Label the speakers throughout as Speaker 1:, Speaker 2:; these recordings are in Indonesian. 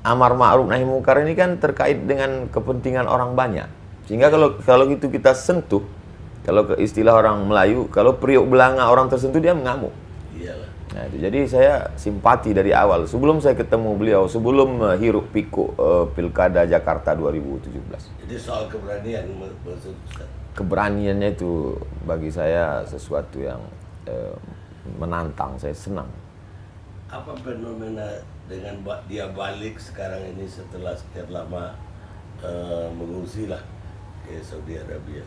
Speaker 1: amar ma'ruf nahi mungkar ini kan terkait dengan kepentingan orang banyak. Sehingga kalau itu kita sentuh, kalau ke istilah orang Melayu, kalau periuk belanga orang tersentuh dia mengamuk.
Speaker 2: Iyalah.
Speaker 1: Nah, jadi saya simpati dari awal. Sebelum saya ketemu beliau, sebelum hiruk pikuk Pilkada Jakarta 2017.
Speaker 2: Jadi soal keberanian maksud Ustaz.
Speaker 1: Keberaniannya itu bagi saya sesuatu yang menantang, saya senang.
Speaker 2: Apa fenomena dengan dia balik sekarang ini setelah sekian lama mengungsi lah ke Saudi Arabia?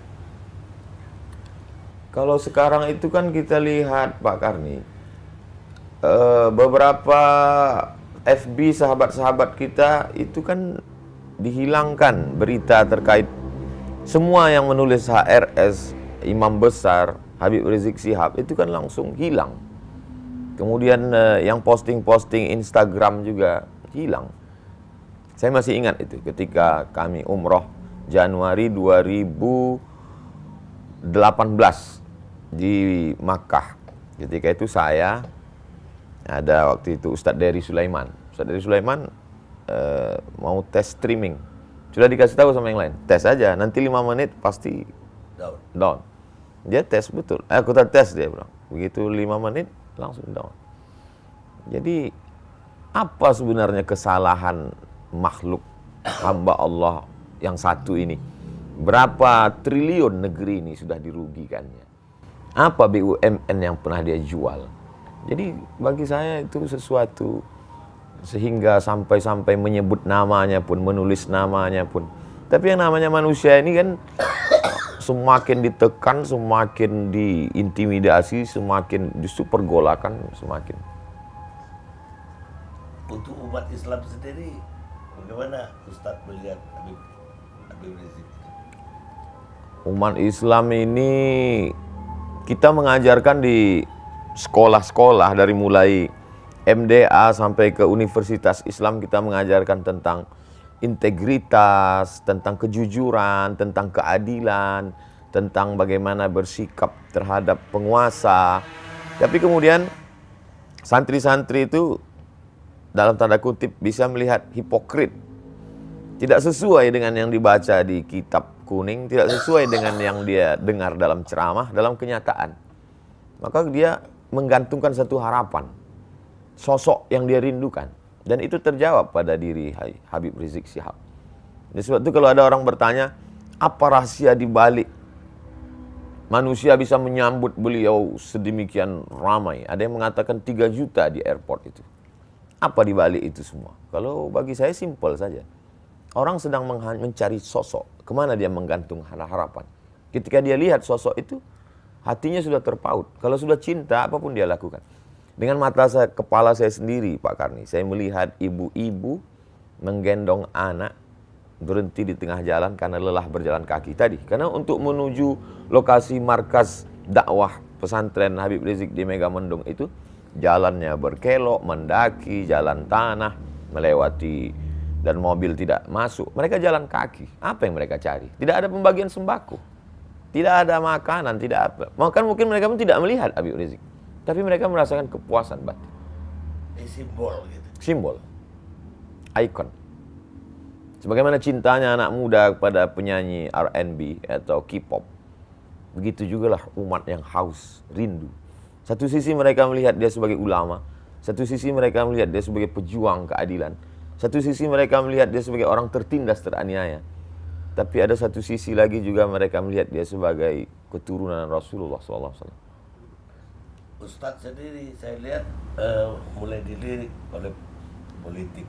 Speaker 1: Kalau sekarang itu kan kita lihat Pak Karni, beberapa FB sahabat-sahabat kita itu kan dihilangkan berita terkait semua yang menulis HRS, Imam Besar, Habib Rizik Syihab itu kan langsung hilang. Kemudian yang posting-posting Instagram juga hilang. Saya masih ingat itu ketika kami umroh Januari 2018 di Makkah. Ketika itu saya ada waktu itu Ustadz Dery Sulaiman. Ustadz Dery Sulaiman mau tes streaming. Sudah dikasih tahu sama yang lain, tes aja, nanti 5 menit pasti down. Dia tes betul. Aku tes dia bilang. Begitu 5 menit langsung down. Jadi apa sebenarnya kesalahan makhluk hamba Allah yang satu ini? Berapa triliun negeri ini sudah dirugikannya? Apa BUMN yang pernah dia jual? Jadi bagi saya itu sesuatu sehingga sampai menyebut namanya pun, menulis namanya pun. Tapi yang namanya manusia ini kan semakin ditekan, semakin diintimidasi, semakin justru pergolakan semakin.
Speaker 2: Untuk umat Islam sendiri, bagaimana Ustadz melihat Habib Rizik?
Speaker 1: Umat Islam ini kita mengajarkan di sekolah-sekolah dari mulai MDA sampai ke Universitas Islam, kita mengajarkan tentang integritas, tentang kejujuran, tentang keadilan, tentang bagaimana bersikap terhadap penguasa. Tapi kemudian santri-santri itu dalam tanda kutip bisa melihat hipokrit. Tidak sesuai dengan yang dibaca di kitab kuning, tidak sesuai dengan yang dia dengar dalam ceramah, dalam kenyataan. Maka dia menggantungkan satu harapan, sosok yang dia rindukan. Dan itu terjawab pada diri Habib Rizik Syihab. Jadi sebab itu kalau ada orang bertanya, apa rahasia di balik manusia bisa menyambut beliau sedemikian ramai? Ada yang mengatakan 3 juta di airport itu. Apa di balik itu semua? Kalau bagi saya simpel saja. Orang sedang mencari sosok. Kemana dia menggantung harapan? Ketika dia lihat sosok itu, hatinya sudah terpaut. Kalau sudah cinta, apapun dia lakukan. Dengan mata kepala saya sendiri, Pak Karni, saya melihat ibu-ibu menggendong anak berhenti di tengah jalan karena lelah berjalan kaki tadi. Karena untuk menuju lokasi markas dakwah pesantren Habib Rizik di Megamendung itu, jalannya berkelok, mendaki, jalan tanah, melewati dan mobil tidak masuk. Mereka jalan kaki. Apa yang mereka cari? Tidak ada pembagian sembako. Tidak ada makanan, tidak apa. Maka mungkin mereka pun tidak melihat Habib Rizik. Tapi mereka merasakan kepuasan batin.
Speaker 2: Simbol gitu.
Speaker 1: Simbol. Ikon. Sebagaimana cintanya anak muda kepada penyanyi R&B atau K-pop. Begitu juga lah umat yang haus, rindu. Satu sisi mereka melihat dia sebagai ulama. Satu sisi mereka melihat dia sebagai pejuang keadilan. Satu sisi mereka melihat dia sebagai orang tertindas, teraniaya. Tapi ada satu sisi lagi juga mereka melihat dia sebagai keturunan Rasulullah SAW.
Speaker 2: Ustadz sendiri saya lihat mulai dilirik oleh politik.